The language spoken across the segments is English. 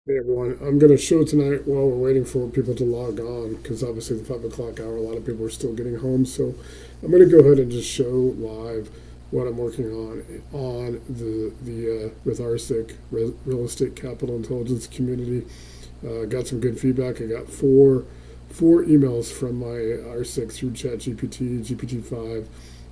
Hey everyone, I'm going to show tonight while we're waiting for people to log on because obviously the 5 o'clock hour, a lot of people are still getting home. So I'm going to go ahead and just show live what I'm working on the with RCIC Real Estate Capital Intelligence Community. Got some good feedback. I got four emails from my RCIC through ChatGPT, GPT-5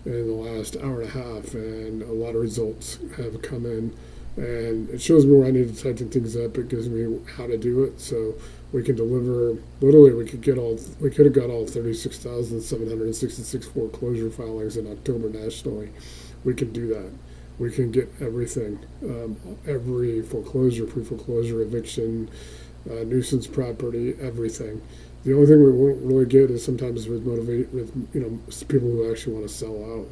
in the last hour and a half, and a lot of results have come in, and it shows me where I need to tighten things up. It gives me how to do it, so we can deliver. Literally, we could have got all 36,766 foreclosure filings in October nationally. We can do that. We can get everything, every foreclosure, pre-foreclosure, eviction, nuisance property, everything. The only thing we won't really get is sometimes with people who actually want to sell out.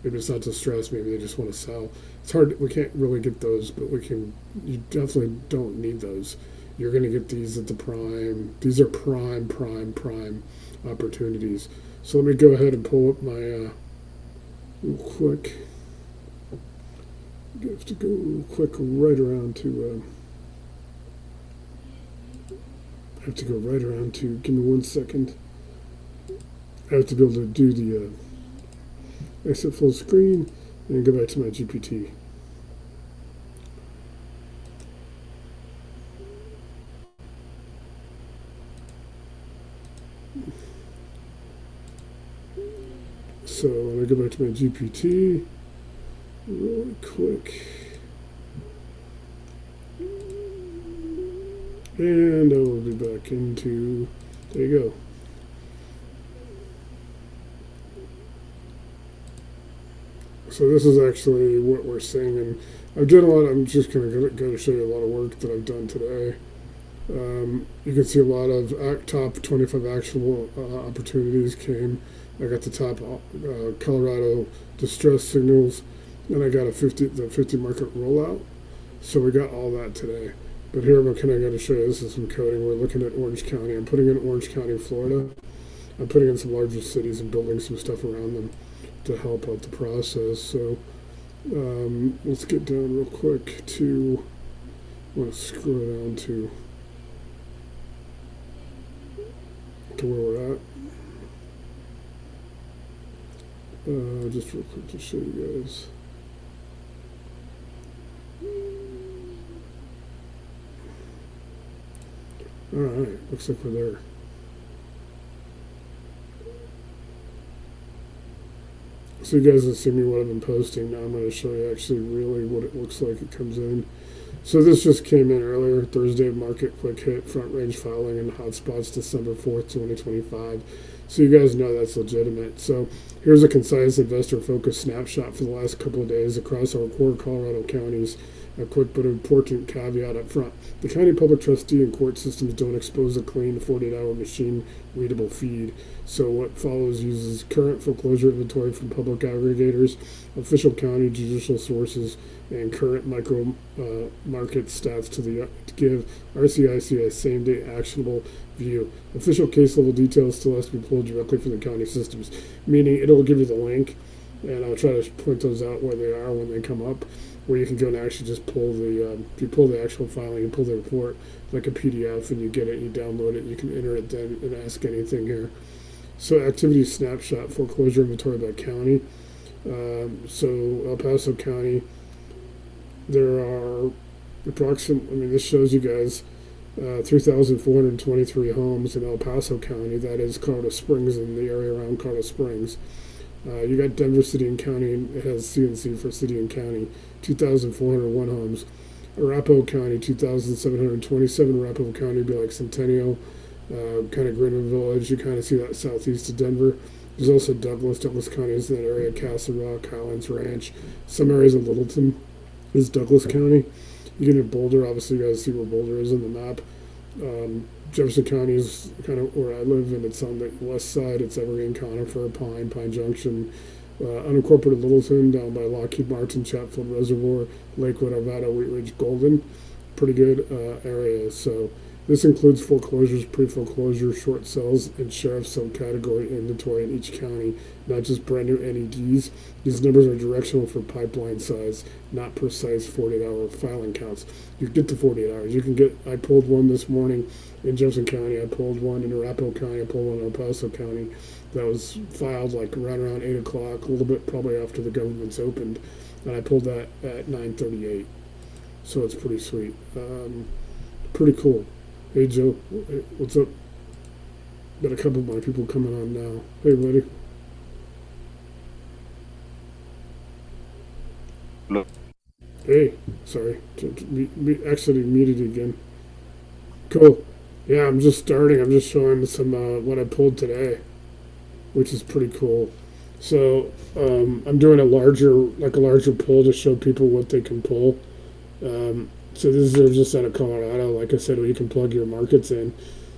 Maybe it's not distress, maybe they just want to sell. It's hard. We can't really get those, but we can. You definitely don't need those. You're going to get these at the prime. These are prime opportunities. So let me go ahead and pull up my real quick. I have to go real quick right around to. I have to go right around to. Give me 1 second. I have to be able to do the exit full screen and go back to my GPT. So when I go back to my GPT, really quick, and I will be back into. There you go. So this is actually what we're seeing, and I've done a lot. I'm just going to show you a lot of work that I've done today. You can see a lot of top 25 actionable opportunities came. I got the top Colorado distress signals, and I got the 50 market rollout. So we got all that today. But here I'm kind of going to show you, this is some coding. We're looking at Orange County. I'm putting in Orange County, Florida. I'm putting in some larger cities and building some stuff around them to help out the process. So let's get down real quick to, I want to scroll down to where we're at. Just real quick to show you guys. All right, looks like we're there. So you guys have seen me what I've been posting. Now I'm going to show you actually really what it looks like it comes in. So this just came in earlier. Thursday market quick hit, front range filing in hotspots December 4th, 2025. So you guys know that's legitimate. So here's a concise investor focused snapshot for the last couple of days across our core Colorado counties. A quick but important caveat up front. The county public trustee and court systems don't expose a clean 48-hour machine readable feed. So what follows uses current foreclosure inventory from public aggregators, official county judicial sources, and current micro market stats to give RCIC a same-day actionable view. Official case level details still has to be pulled directly from the county systems, meaning it'll give you the link, and I'll try to point those out where they are when they come up, where you can go and actually just pull if you pull the actual filing, you pull the report like a PDF, and you get it, you download it, you can enter it then and ask anything here. So activity snapshot, foreclosure inventory by county. So El Paso County, there are this shows you guys 3,423 homes in El Paso County. That is Colorado Springs and the area around Colorado Springs. You got Denver City and County, it has CNC for city and county, 2,401 homes. Arapahoe County, 2,727. Arapahoe County would be like Centennial, kind of Greenwood Village. You kind of see that southeast of Denver. There's also Douglas. Douglas County is in that area, Castle Rock, Highlands Ranch. Some areas of Littleton is Douglas County. You get into Boulder, obviously you guys see where Boulder is on the map. Jefferson County is kind of where I live, and it's on the west side. It's Evergreen, Conifer, Pine Junction, unincorporated Littleton down by Lockheed Martin, Chatfield Reservoir, Lakewood, Arvada, Wheat Ridge, Golden. Pretty good areas. So This includes foreclosures, pre-foreclosure, short sales, and sheriff's sale category inventory in each county, not just brand new NEDs. These numbers are directional for pipeline size, not precise 48-hour filing counts. You get to 48 hours. You can get, I pulled one this morning in Jefferson County. I pulled one in Arapahoe County. I pulled one in Paso County that was filed like right around 8 o'clock, a little bit probably after the government's opened. And I pulled that at 9:38. So it's pretty sweet. Pretty cool. Hey, Joe. Hey, what's up? Got a couple of my people coming on now. Hey, buddy. Hello. Hey, sorry. Actually muted again. Cool. Yeah, I'm just starting. I'm just showing some what I pulled today, which is pretty cool. So I'm doing a larger pull to show people what they can pull. So this is just out of Colorado. Like I said, where you can plug your markets in.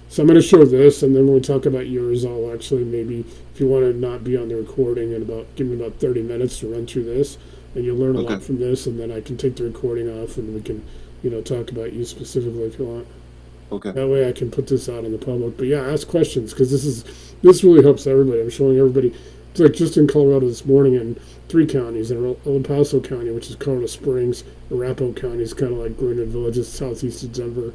So I'm going to show this, and then when we talk about yours, I'll actually maybe, if you want to not be on the recording, and give me about 30 minutes to run through this, and you'll learn a lot from this, and then I can take the recording off, and we can, talk about you specifically if you want. Okay. That way I can put this out in the public. But yeah, ask questions, because this really helps everybody. I'm showing everybody. It's like just in Colorado this morning in 3 counties, in El Paso County, which is Colorado Springs, Arapahoe County is kind of like Greenwood Village, it's southeast of Denver.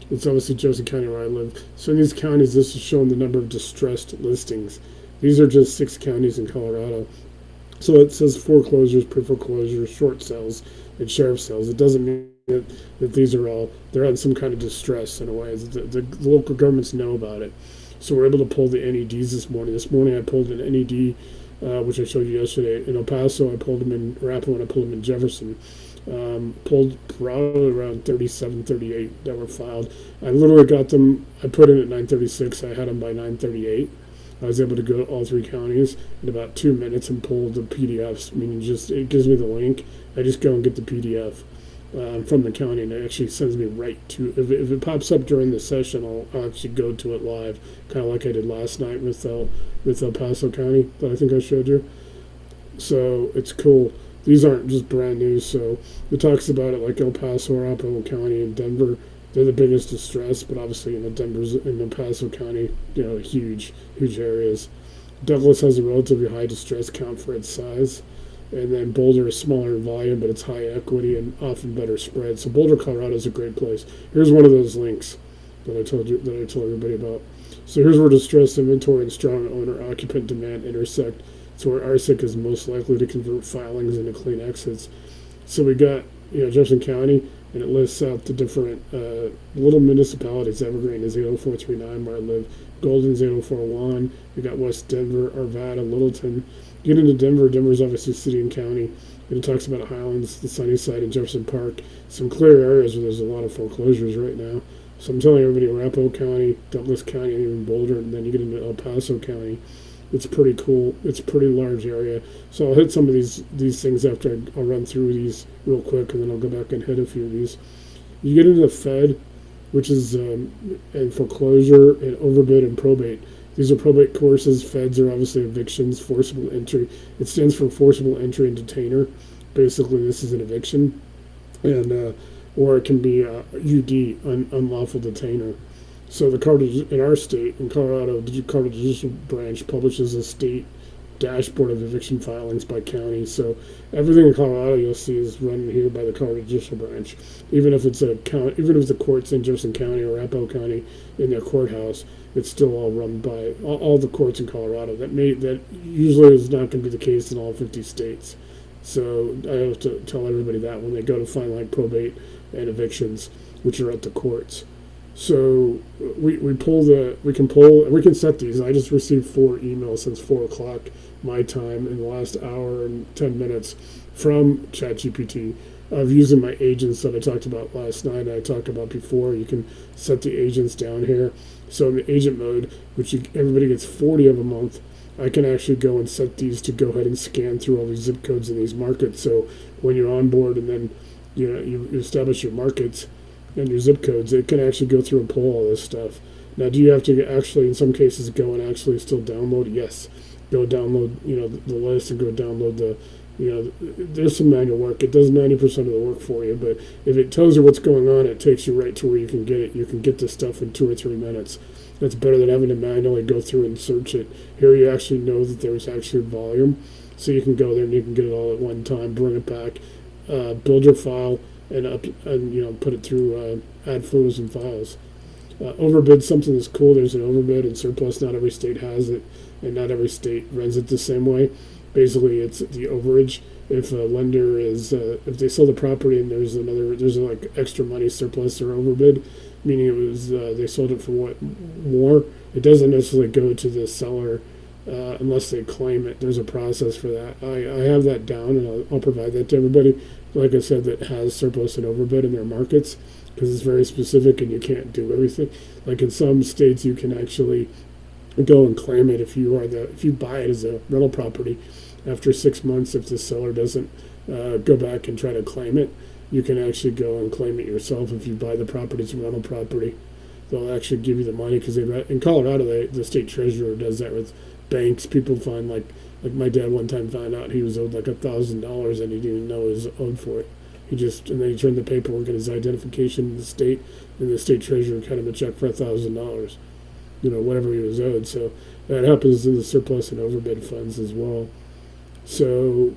It's obviously Jefferson County where I live. So in these counties, this is showing the number of distressed listings. These are just 6 counties in Colorado. So it says foreclosures, pre-foreclosures, short sales, and sheriff sales. It doesn't mean that these are all, they're on some kind of distress in a way. The local governments know about it. So we're able to pull the NEDs this morning. This morning I pulled an NED, which I showed you yesterday. In El Paso, I pulled them in Arapahoe, and I pulled them in Jefferson. Pulled probably around 37, 38 that were filed. I literally got them, I put in at 9:36. I had them by 9:38. I was able to go to all 3 counties in about 2 minutes and pull the PDFs, meaning just it gives me the link. I just go and get the PDF from the county, and it actually sends me right to, if it pops up during the session, I'll actually go to it live, kind of like I did last night with El Paso County that I think I showed you. So it's cool. These aren't just brand new, so it talks about it like El Paso, Arapahoe County, and Denver. They're the biggest distress, but obviously, Denver's in El Paso County, huge areas. Douglas has a relatively high distress count for its size, and then Boulder is smaller in volume, but it's high equity and often better spread. So Boulder, Colorado is a great place. Here's one of those links that I told everybody about. So here's where distressed inventory and strong owner-occupant demand intersect. It's where RCIC is most likely to convert filings into clean exits. So we got, Jefferson County, and it lists out the different little municipalities. Evergreen is 80439 where I live. Golden's 80401. We got West Denver, Arvada, Littleton. Get into Denver. Denver's obviously city and county. And it talks about Highlands, the Sunnyside, and Jefferson Park. Some clear areas where there's a lot of foreclosures right now. So I'm telling everybody, Arapahoe County, Douglas County, and even Boulder, and then you get into El Paso County. It's pretty cool. It's a pretty large area. So I'll hit some of these things after I'll run through these real quick, and then I'll go back and hit a few of these. You get into the Fed, which is and foreclosure and overbid and probate. These are probate courses. Feds are obviously evictions, forcible entry. It stands for forcible entry and detainer. Basically, this is an eviction, and or it can be UD, unlawful detainer. So in our state, in Colorado, the Colorado Judicial Branch publishes a state dashboard of eviction filings by county. So everything in Colorado you'll see is run here by the Colorado Judicial Branch. Even if it's the courts in Jefferson County or Arapahoe County in their courthouse, it's still all run by all the courts in Colorado. That usually is not going to be the case in all 50 states. So I have to tell everybody that when they go to find like probate and evictions, which are at the courts. So we can set these. I just received 4 emails since 4 o'clock my time in the last hour and 10 minutes from ChatGPT of using my agents that I talked about last night. I talked about before. You can set the agents down here. So in the agent mode, everybody gets 40 of a month, I can actually go and set these to go ahead and scan through all these zip codes in these markets. So when you're on board and then you establish your markets and your zip codes, it can actually go through and pull all this stuff. Now, do you have to actually, in some cases, go and actually still download? Yes. Go download, the list and go download There's some manual work. It does 90% of the work for you, but if it tells you what's going on, it takes you right to where you can get it. You can get this stuff in 2 or 3 minutes. That's better than having to manually go through and search it. Here you actually know that there's actually volume, so you can go there and you can get it all at one time, bring it back, build your file, and put it through add photos and files. Overbid, something that's cool. There's an overbid and surplus. Not every state has it, and not every state runs it the same way. Basically, it's the overage. If a lender if they sell the property and there's like extra money surplus or overbid, meaning it was they sold it for what more, it doesn't necessarily go to the seller unless they claim it. There's a process for that. I have that down, and I'll provide that to everybody. Like I said, that has surplus and overbid in their markets, because it's very specific and you can't do everything. Like in some states, you can actually go and claim it if you buy it as a rental property. After 6 months, if the seller doesn't go back and try to claim it, you can actually go and claim it yourself. If you buy the property as a rental property, they'll actually give you the money, because in Colorado, the state treasurer does that with banks. People find like my dad one time found out he was owed like $1,000 and he didn't even know he was owed for it. And then he turned the paperwork and his identification in the state, and the state treasurer cut him a check for $1,000, whatever he was owed. So that happens in the surplus and overbid funds as well. So,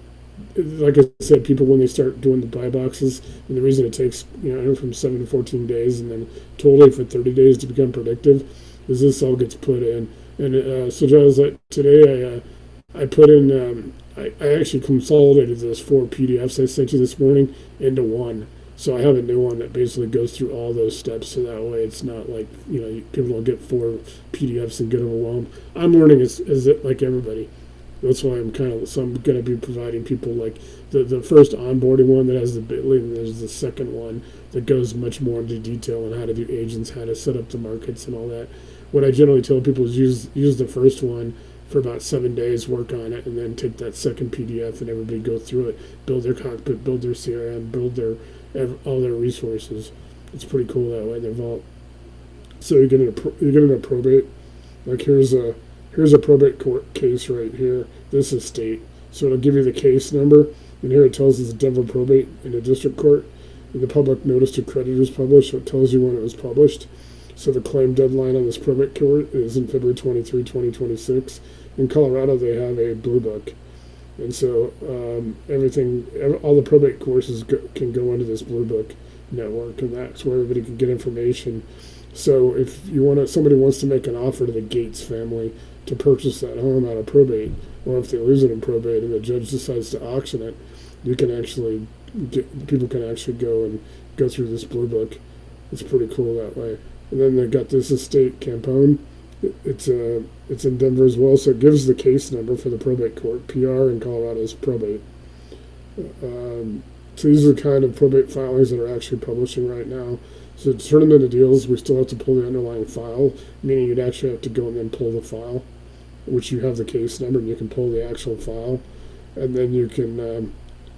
like I said, people, when they start doing the buy boxes, and the reason it takes anywhere from 7 to 14 days, and then totally for 30 days to become predictive, is this all gets put in. And so today I put in. I actually consolidated those 4 PDFs I sent you this morning into one. So I have a new one that basically goes through all those steps, so that way it's not like, people don't get 4 PDFs and get overwhelmed. I'm learning as like everybody. That's why I'm going to be providing people like the first onboarding one that has the Bitly, and there's the second one that goes much more into detail on how to do agents, how to set up the markets and all that. What I generally tell people is use the first one for about 7 days, work on it, and then take that second PDF and everybody go through it, build their cockpit, build their CRM, build all their resources. It's pretty cool that way. Their vault. So you're getting a probate. Like here's a probate court case right here. This is state, so it'll give you the case number, and here it tells us the Denver probate in the district court, and the public notice to creditors published, so it tells you when it was published. So the claim deadline on this probate court is in February 23, 2026. In Colorado, they have a blue book. And so all the probate courses can go into this blue book network, and that's where everybody can get information. So if somebody wants to make an offer to the Gates family to purchase that home out of probate, or if they lose it in probate and the judge decides to auction it, people can actually go through this blue book. It's pretty cool that way. And then they got this estate Campone. It's in Denver as well, so it gives the case number for the probate court. PR in Colorado is probate. So these are the kind of probate filings that are actually publishing right now. So to turn them into deals, we still have to pull the underlying file, meaning you'd actually have to go and then pull the file, which you have the case number, and you can pull the actual file, and then you can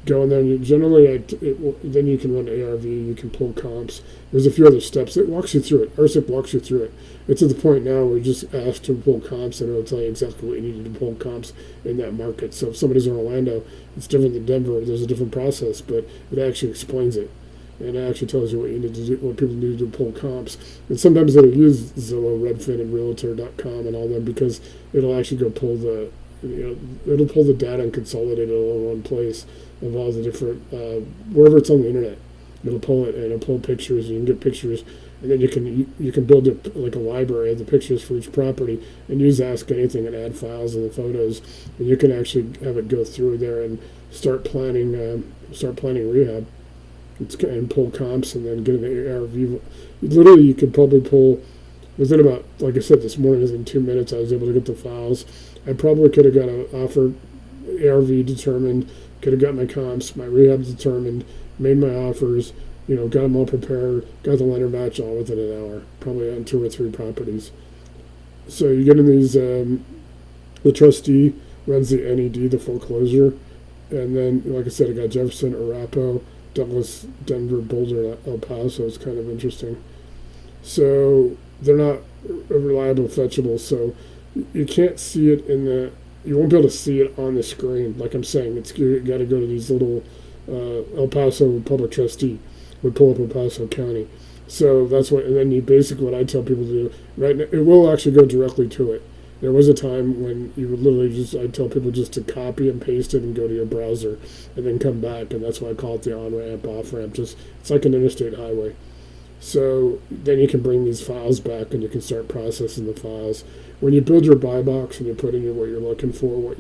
go in there, and then you can run ARV, you can pull comps. There's a few other steps. It walks you through it. RCIC walks you through it. It's at the point now where you just ask to pull comps, and it'll tell you exactly what you need to pull comps in that market. So if somebody's in Orlando, it's different than Denver. There's a different process, but it actually explains it. And it actually tells you what you need to do, what people need to do to pull comps. And sometimes it'll use Zillow, Redfin, and Realtor.com and all them, because it'll actually go pull it'll pull the data and consolidate it all in one place of all the different, wherever it's on the internet. It'll pull it, and it'll pull pictures, and you can get pictures, and then you can build like a library of the pictures for each property, and use Ask Anything and add files and the photos, and you can actually have it go through there and start planning rehab. And pull comps, and then get an ARV. Literally, you could probably pull within about, like I said, this morning, within 2 minutes, I was able to get the files. I probably could have got an offer, ARV determined, could have got my comps, my rehab determined, made my offers, got them all prepared, got the lender match all within an hour, probably on 2 or 3 properties. So you get in these, the trustee runs the NED, the foreclosure, and then, like I said, I got Jefferson, Arapahoe, Douglas, Denver, Boulder, El Paso. Is kind of interesting. So they're not reliable, fetchable. So you can't see it in you won't be able to see it on the screen. Like I'm saying, you got to go to these little El Paso public trustee would pull up El Paso County. So that's what, and then you basically what I tell people to do right now. It will actually go directly to it. There was a time when you would literally I tell people just to copy and paste it and go to your browser and then come back, and that's why I call it the on ramp, off ramp. Just it's like an interstate highway. So then you can bring these files back and you can start processing the files. When you build your buy box and you put in what you're looking for, what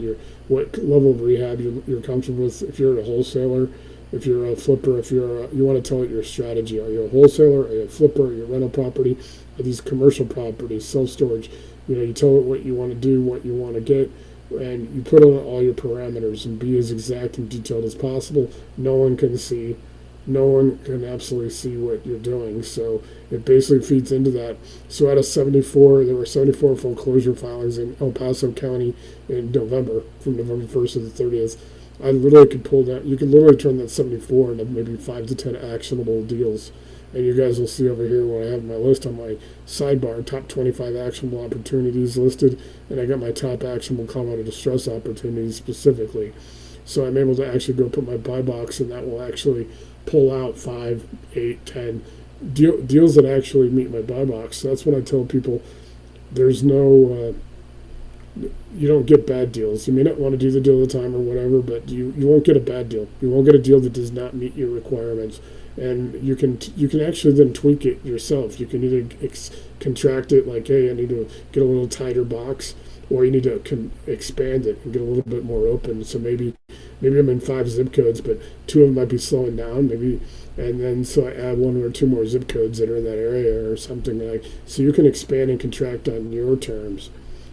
level of rehab you're comfortable with. If you're a wholesaler, if you're a flipper, if you want to tell it your strategy. Are you a wholesaler? Are you a flipper? Are you a rental property? Are these commercial properties, self-storage? You tell it what you want to do, what you want to get, and you put on all your parameters and be as exact and detailed as possible. No one can absolutely see what you're doing. So it basically feeds into that. So out of 74, there were 74 foreclosure filings in El Paso County in November, from November 1st to the 30th. I literally could pull that. You could literally turn that 74 into maybe 5 to 10 actionable deals. And you guys will see over here where I have my list on my sidebar, top 25 actionable opportunities listed, and I got my top actionable Colorado distress opportunities specifically. So I'm able to actually go put my buy box, and that will actually pull out 5, 8, 10 deals that actually meet my buy box. So that's what I tell people. There's no, you don't get bad deals. You may not want to do the deal at the time or whatever, but you won't get a bad deal. You won't get a deal that does not meet your requirements. And you can actually then tweak it yourself. You can either contract it, like, hey, I need to get a little tighter box, or you need to expand it and get a little bit more open. So maybe I'm in 5 zip codes, but 2 of them might be slowing down, maybe, and then so I add 1 or 2 more zip codes that are in that area or something like. So you can expand and contract on your terms,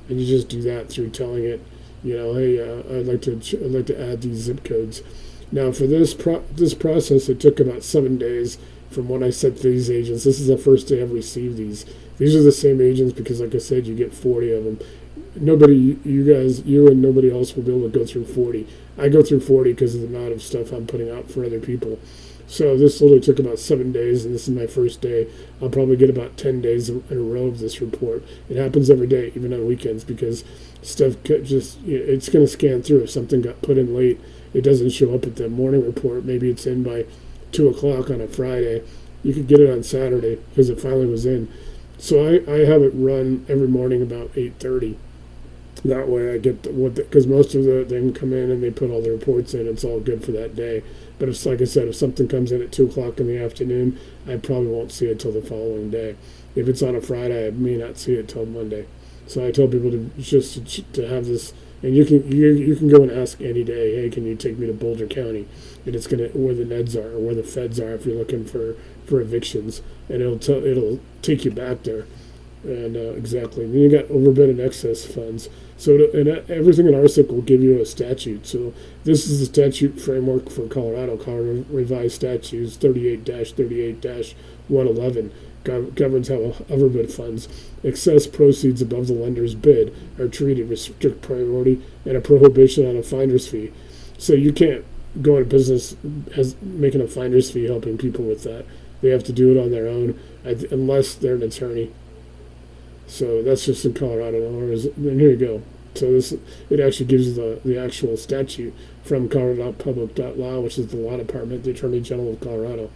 and you just do that through telling it, hey, I'd like to add these zip codes. Now, for this process, it took about 7 days from when I sent these agents. This is the first day I've received these. These are the same agents because, like I said, you get 40 of them. You and nobody else will be able to go through 40. I go through 40 because of the amount of stuff I'm putting out for other people. So this literally took about 7 days, and this is my first day. I'll probably get about 10 days in a row of this report. It happens every day, even on weekends, because stuff it's going to scan through. If something got put in late, it doesn't show up at the morning report. Maybe it's in by 2 o'clock on a Friday. You could get it on Saturday because it finally was in. So I have it run every morning about 8:30. That way I get because most of them come in and they put all the reports in. It's all good for that day. But it's like I said, if something comes in at 2 o'clock in the afternoon, I probably won't see it till the following day. If it's on a Friday, I may not see it till Monday. So I tell people to have this. And you can go and ask any day, hey, can you take me to Boulder County? And it's where the NEDs are or where the feds are if you're looking for evictions, and it'll take you back there. And exactly. And then you got overbid and excess funds. So everything in RCIC will give you a statute. So this is the statute framework for Colorado Revised Statutes 38-38-111. Governs how overbid funds, excess proceeds above the lender's bid, are treated with strict priority and a prohibition on a finder's fee. So you can't go into business as making a finder's fee helping people with that. They have to do it on their own, unless they're an attorney. So that's just in Colorado. And here you go. So it actually gives you the actual statute from Colorado Public Law, which is the law department, the Attorney General of Colorado.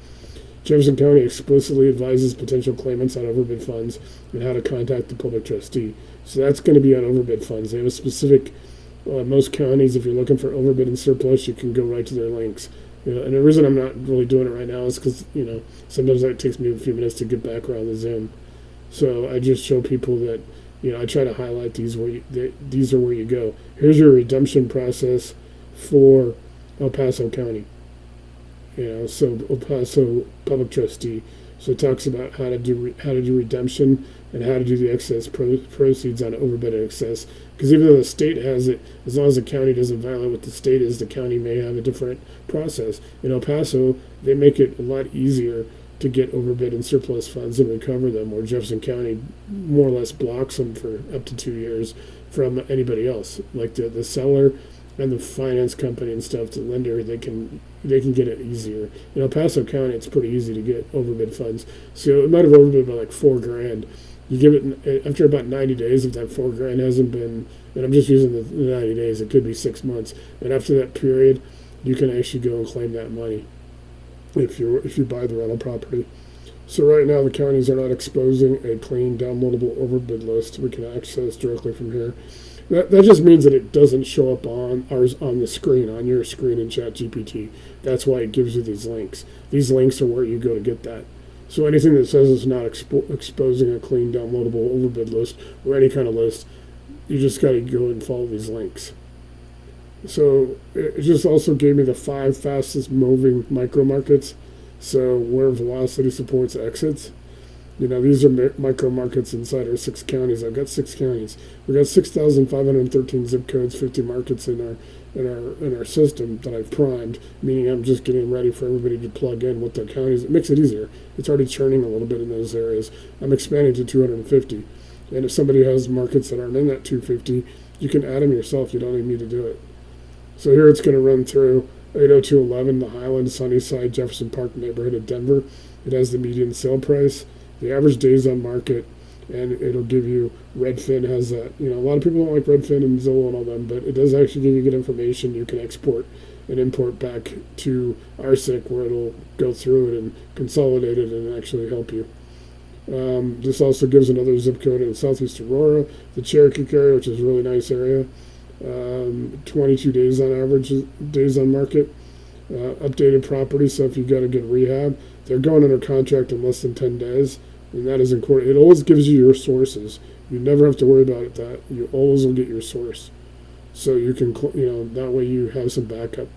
Jefferson County explicitly advises potential claimants on overbid funds and how to contact the public trustee. So that's going to be on overbid funds. They have a specific, most counties, if you're looking for overbid and surplus, you can go right to their links. And the reason I'm not really doing it right now is because, sometimes it takes me a few minutes to get back around the Zoom. So I just show people that, I try to highlight these these are where you go. Here's your redemption process for El Paso County. So El Paso Public Trustee. So it talks about how to do redemption and how to do the excess proceeds on overbid and excess. Because even though the state has it, as long as the county doesn't violate what the state is, the county may have a different process. In El Paso, they make it a lot easier to get overbid and surplus funds and recover them, where Jefferson County more or less blocks them for up to 2 years from anybody else. Like the seller and the finance company and stuff, the lender, they can get it easier. In El Paso County, it's pretty easy to get overbid funds. So it might have overbid by like $4,000. You give it after about 90 days. If that $4,000 hasn't been, and I'm just using the 90 days, it could be 6 months. And after that period, you can actually go and claim that money if you buy the rental property. So right now, the counties are not exposing a clean, downloadable overbid list we can access directly from here. That just means that it doesn't show up on the screen, on your screen in ChatGPT. That's why it gives you these links. These links are where you go to get that. So anything that says it's not exposing a clean, downloadable overbid list or any kind of list, you just got to go and follow these links. So it just also gave me the 5 fastest moving micro markets. So where velocity supports exits. These are micro markets inside our 6 counties. I've got 6 counties. We've got 6,513 zip codes, 50 markets in our system that I've primed, meaning I'm just getting ready for everybody to plug in what their counties. It makes it easier. It's already churning a little bit in those areas. I'm expanding to 250. And if somebody has markets that aren't in that 250, you can add them yourself. You don't even need to do it. So here it's going to run through 80211, the Highland, Sunnyside, Jefferson Park neighborhood of Denver. It has the median sale price, the average days on market, and it'll give you Redfin has that. A lot of people don't like Redfin and Zillow and all them, but it does actually give you good information. You can export and import back to RCIC where it'll go through it and consolidate it and actually help you. This also gives another zip code in Southeast Aurora, the Cherokee area, which is a really nice area. 22 days on average, days on market. Updated property, so if you got a good rehab, they're going under contract in less than 10 days, and that is important. It always gives you your sources. You never have to worry about it. That you always will get your source, so you can, that way you have some backup.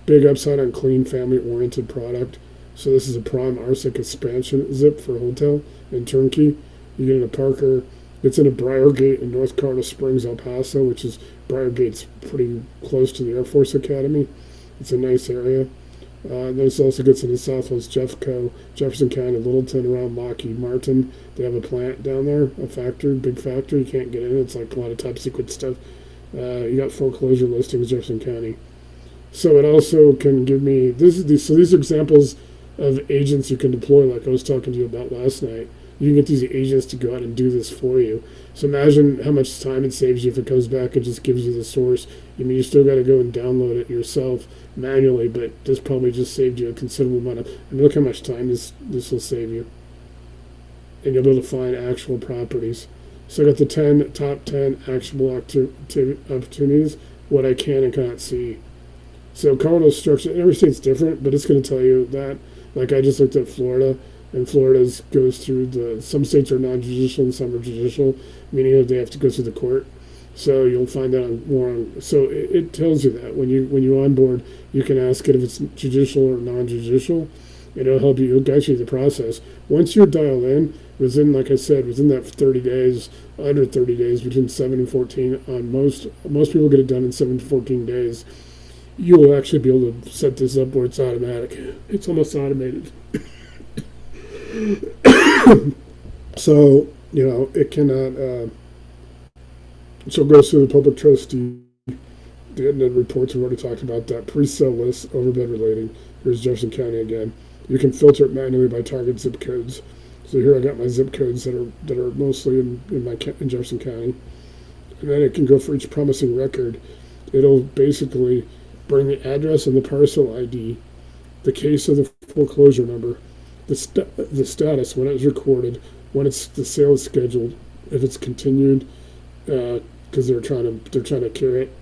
Big upside on clean, family-oriented product. So this is a prime RCIC expansion zip for hotel and turnkey. You get in a Parker. It's in a Briargate in North Colorado Springs, El Paso, which is Briargate's pretty close to the Air Force Academy. It's a nice area. This also gets into Southwest Jefferson County, Littleton, around Lockheed Martin. They have a plant down there, a factory, big factory. You can't get in. It's like a lot of top secret stuff. You got foreclosure listings, Jefferson County. So it also can give me these are examples of agents you can deploy, like I was talking to you about last night. You can get these agents to go out and do this for you. So imagine how much time it saves you if it comes back and just gives you the source. You still got to go and download it yourself manually, but this probably just saved you a considerable amount of. Look how much time this will save you, and you'll be able to find actual properties. So I got the top 10 actionable opportunities, what I can and cannot see. So Colorado's structure, every state's different, but it's going to tell you that. Like I just looked at Florida. And Florida's goes through some states are non-judicial and some are judicial, meaning that they have to go through the court. So you'll find that so it tells you that when you onboard, you can ask it if it's judicial or non-judicial, and it'll help you. It'll guide you through the process. Once you're dialed in, like I said, within that 30 days, under 30 days, between 7 and 14, on most people get it done in 7 to 14 days. You will actually be able to set this up where it's automatic. It's almost automated. So, it cannot, so it goes through the public trustee, the NED reports, we've already talked about that, pre-sale list, overbid relating. Here's Jefferson County again. You can filter it manually by target zip codes. So here I got my zip codes that are mostly in Jefferson County. And then it can go for each promising record. It'll basically bring the address and the parcel ID, the case of the foreclosure number, the status when it was recorded, when the sale is scheduled, if it's continued, because they're trying to carry it,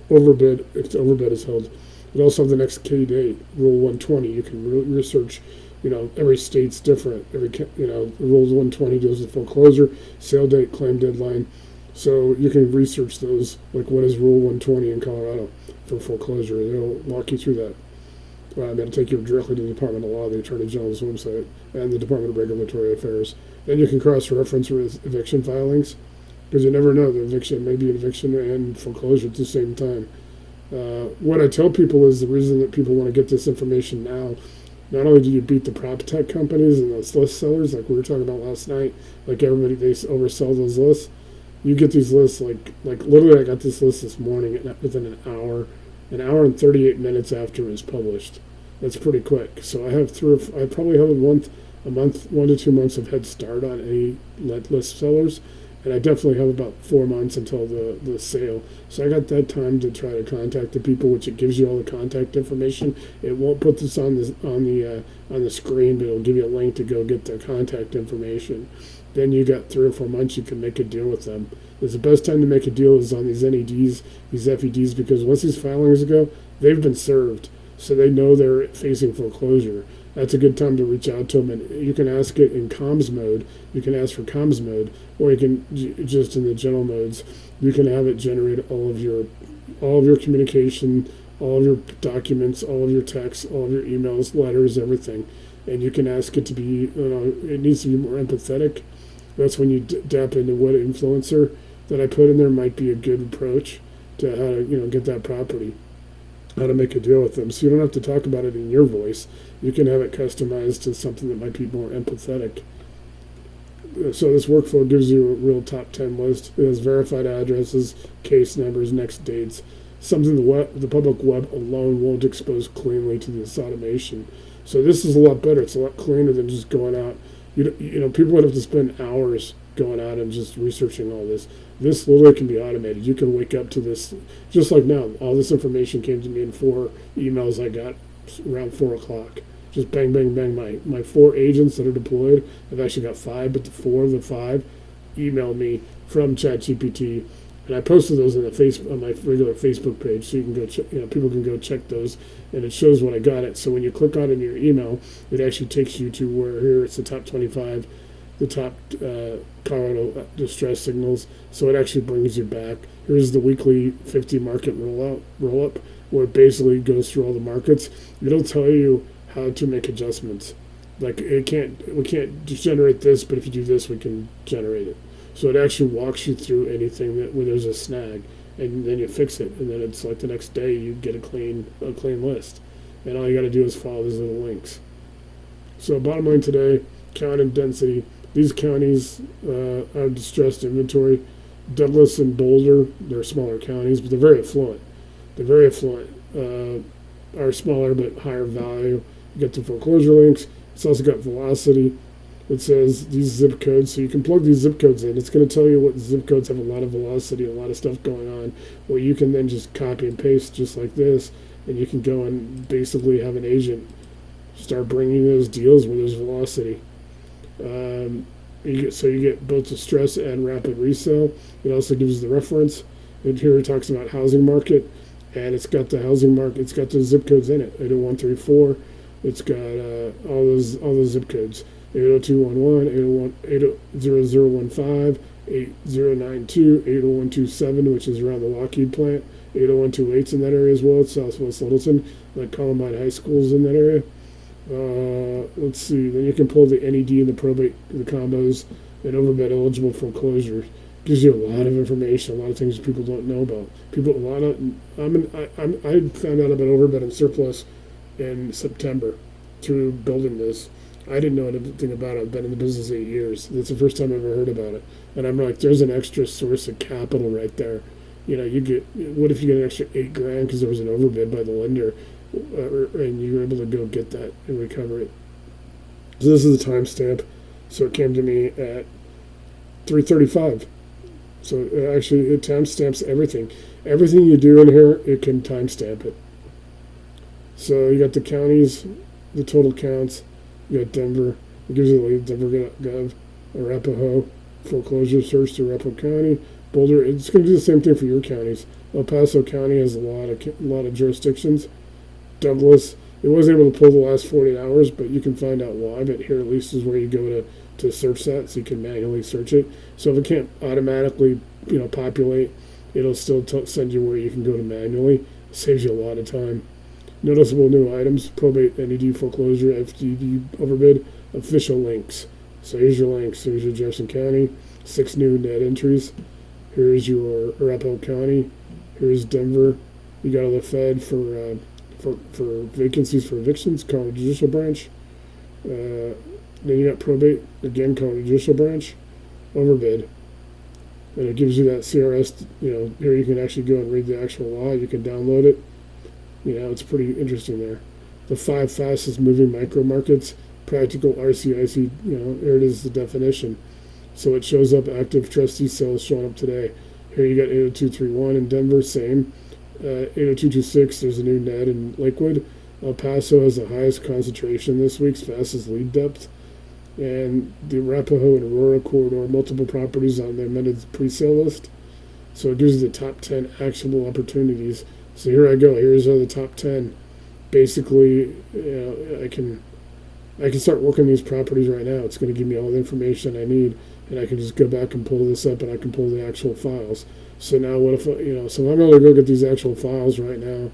overbid if the overbid is held. It also have the next K date, Rule 120. You can research. Every state's different. Rule 120 deals with foreclosure, sale date, claim deadline. So you can research those. Like what is Rule 120 in Colorado for foreclosure? They'll walk you through that. That'll take you directly to the Department of Law, the Attorney General's website, and the Department of Regulatory Affairs. Then you can cross-reference with eviction filings, because you never know, the eviction may be an eviction and foreclosure at the same time. What I tell people is the reason that people want to get this information now, not only do you beat the prop tech companies and those list sellers, like we were talking about last night, like everybody, they oversell those lists. You get these lists, like literally I got this list this morning within an hour an hour and 38 minutes after it was published. That's pretty quick. So I have I probably have a month, 1 to 2 months of head start on any list sellers, and I definitely have about 4 months until the sale. So I got that time to try to contact the people, which it gives you all the contact information. It won't put this on the screen, but it'll give you a link to go get their contact information. Then you got 3 or 4 months you can make a deal with them. It's the best time to make a deal is on these NEDs, these FEDs, because once these filings go, they've been served, so they know they're facing foreclosure. That's a good time to reach out to them, and you can ask it in comms mode. You can ask for comms mode, or you can just in the general modes. You can have it generate all of your communication, all of your documents, all of your texts, all of your emails, letters, everything. And you can ask it to be, it needs to be more empathetic. That's when you tap into what influencer that I put in there might be a good approach to how to get that property, how to make a deal with them. So you don't have to talk about it in your voice. You can have it customized to something that might be more empathetic. So this workflow gives you a real top 10 list. It has verified addresses, case numbers, next dates, something the public web alone won't expose cleanly to this automation. So this is a lot better. It's a lot cleaner than just going out. People would have to spend hours going out and just researching all this. This literally can be automated. You can wake up to this, just like now. All this information came to me in 4 emails I got around 4 o'clock. Just bang, bang, bang. My 4 agents that are deployed, I've actually got 5, but the 4 of the 5 emailed me from ChatGPT, and I posted those on my regular Facebook page, so you can go people can go check those, and it shows when I got it. So when you click on it in your email, it actually takes you to where here it's the top 25, the top Colorado distress signals. So it actually brings you back. Here's the weekly 50 market roll up, where it basically goes through all the markets. It'll tell you how to make adjustments. Like we can't generate this, but if you do this, we can generate it. So it actually walks you through anything where there's a snag, and then you fix it, and then it's like the next day you get a clean list, and all you got to do is follow these little links. So bottom line today, count and density. These counties are distressed inventory. Douglas and Boulder, they're smaller counties, but they're very affluent. Are smaller but higher value. You get the foreclosure links. It's also got velocity. It says these zip codes, so you can plug these zip codes in. It's going to tell you what zip codes have a lot of velocity, a lot of stuff going on, where you can then just copy and paste just like this, and you can go and basically have an agent start bringing those deals where there's velocity. You get both distress and rapid resale. It also gives the reference. And here it talks about housing market, and it's got the housing market. It's got the zip codes in it. 80134. It's got all those zip codes. 80211, 80015, 8092, 80127, which is around the Lockheed plant. 80128's in that area as well. It's Southwest Littleton. Like Columbine High School's in that area. Let's see. Then you can pull the NED and the probate, the combos, and overbid eligible foreclosure. Gives you a lot of information, a lot of things people don't know about. I found out about overbid and surplus in September through building this. I didn't know anything about it. I've been in the business 8 years. It's the first time I've ever heard about it. And I'm like, there's an extra source of capital right there. What if you get an extra $8,000 because there was an overbid by the lender, and you were able to go get that and recover it. So this is the timestamp. So it came to me at 3:35. So it timestamps everything. Everything you do in here, it can timestamp it. So you got the counties, the total counts. You got Denver. It gives you the lead. Denver.gov. Arapahoe. Foreclosure search to Arapahoe County. Boulder. It's going to do the same thing for your counties. El Paso County has a lot of jurisdictions. Douglas. It wasn't able to pull the last 48 hours, but you can find out why. But here at least is where you go to search that, so you can manually search it. So if it can't automatically populate, it'll still send you where you can go to manually. It saves you a lot of time. Noticeable new items: probate, NED, foreclosure, FDD, overbid, official links. So here's your links. Here's your Jefferson County, 6 new net entries. Here's your Arapahoe County. Here's Denver. You got all the Fed for vacancies for evictions, Colorado Judicial Branch. Then you got probate, again, Colorado Judicial Branch, overbid. And it gives you that CRS, here you can actually go and read the actual law. You can download it. It's pretty interesting there. The 5 fastest moving micro markets, practical RCIC, there it is, the definition. So it shows up active trustee sales showing up today. Here you got 80231 in Denver, same. 80226, there's a new NED in Lakewood. El Paso has the highest concentration this week's fastest lead depth. And the Arapahoe and Aurora corridor, multiple properties on the amended pre-sale list. So it gives you the top 10 actionable opportunities. So here I go. Here's the top 10. Basically, I can start working these properties right now. It's going to give me all the information I need, and I can just go back and pull this up, and I can pull the actual files. So now what if, so I'm going to go get these actual files right now,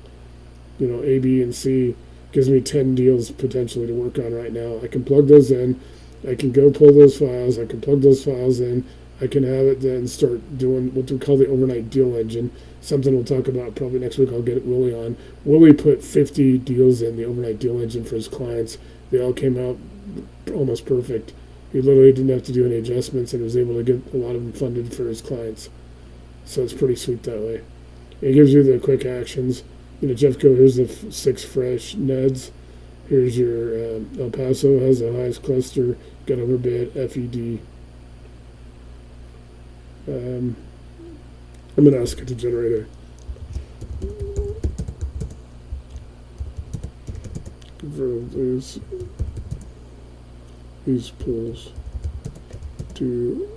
A, B, and C, gives me 10 deals potentially to work on right now. I can plug those in. I can go pull those files. I can plug those files in. I can have it then start doing what we call the overnight deal engine. Something we'll talk about probably next week. I'll get Willie on. Willie put 50 deals in the overnight deal engine for his clients. They all came out almost perfect. He literally didn't have to do any adjustments and was able to get a lot of them funded for his clients. So it's pretty sweet that way. It gives you the quick actions. Jeffco, here's the 6 fresh NEDs. Here's your El Paso has the highest cluster, got overbid, FED. I'm going to ask it to generate convert these pools to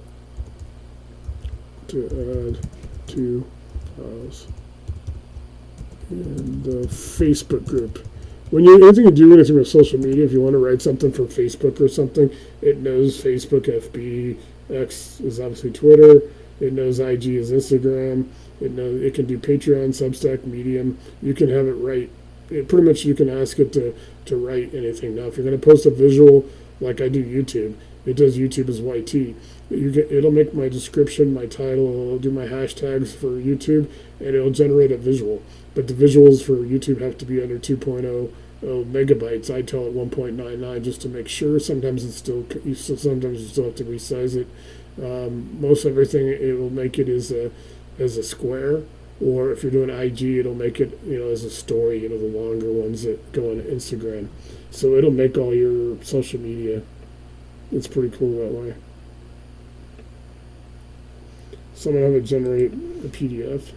add to files. And the Facebook group. When you anything with social media, if you want to write something for Facebook or something, it knows Facebook, FB, X is obviously Twitter. It knows IG is Instagram. It can do Patreon, Substack, Medium. You can have it write. Pretty much you can ask it to write anything. Now, if you're going to post a visual like I do YouTube, it does YouTube as YT. It'll make my description, my title, it'll do my hashtags for YouTube, and it'll generate a visual. But the visuals for YouTube have to be under 2.0 megabytes. I tell it 1.99 just to make sure. Sometimes you still have to resize it. Most everything it will make it as a square, or if you're doing IG, it'll make it as a story. The longer ones that go on Instagram. So it'll make all your social media. It's pretty cool that way. So I'm gonna have it generate a PDF.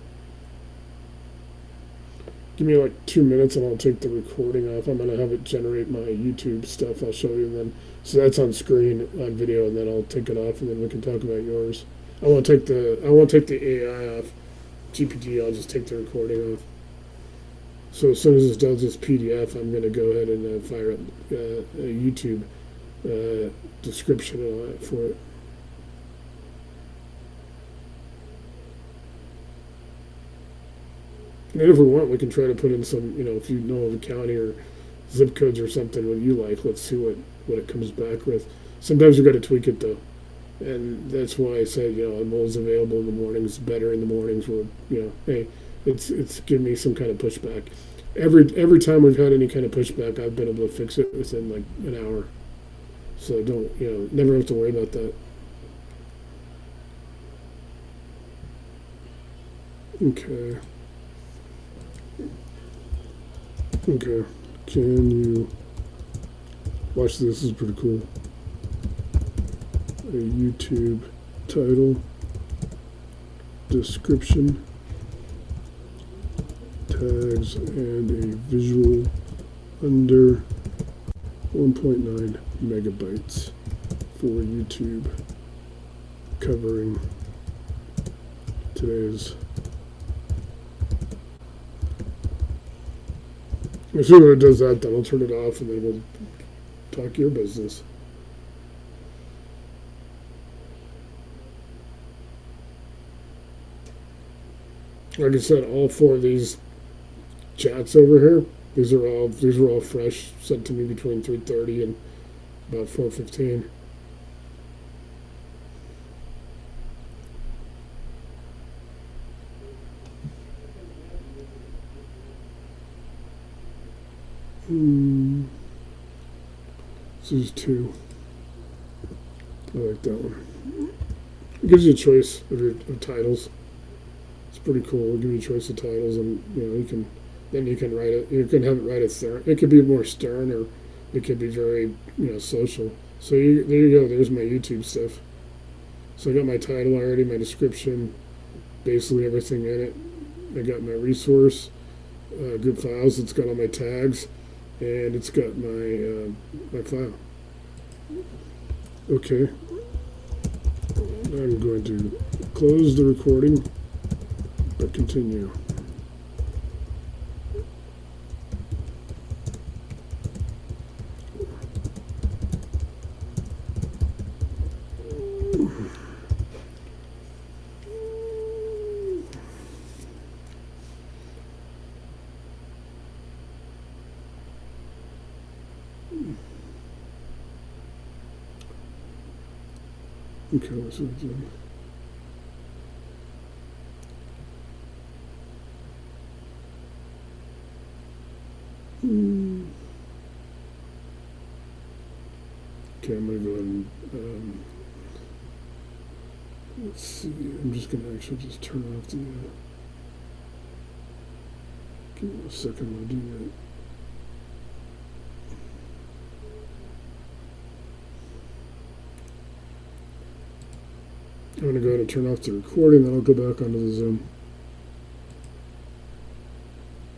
Give me like 2 minutes and I'll take the recording off. I'm going to have it generate my YouTube stuff. I'll show you then. So that's on screen, on video, and then I'll take it off and then we can talk about yours. I won't take the AI off. GPT, I'll just take the recording off. So as soon as it does this PDF, I'm going to go ahead and fire up a YouTube description and all that for it. And if we want, we can try to put in some, if you know of a county or zip codes or something what you like, let's see what it comes back with. Sometimes you've got to tweak it, though. And that's why I said, I'm always available in the mornings, better in the mornings where, hey, it's giving me some kind of pushback. Every time we've had any kind of pushback, I've been able to fix it within like an hour. So don't, never have to worry about that. Okay. Okay, can you watch this? This is pretty cool. A YouTube title, description, tags, and a visual under 1.9 megabytes for YouTube, covering today's. As soon as it does that, then I'll turn it off and then we'll talk your business. Like I said, all 4 of these chats over here, these were all fresh, sent to me between 3:30 and about 4:15. This is 2. I like that one. It gives you a choice of titles. It's pretty cool. It'll give you a choice of titles, and you can then you can write it. You can have it write it stern. It could be more stern, or it could be very, social. So there you go. There's my YouTube stuff. So I got my title already, my description, basically everything in it. I got my resource, group files. It's got all my tags, and it's got my my file. Okay. I'm going to close the recording, but continue. Okay, let's see what's in. Okay, I'm going to go ahead and, let's see, I'm just going to actually just turn off the, give me a second while I do that. I'm going to go ahead and turn off the recording, then I'll go back onto the Zoom.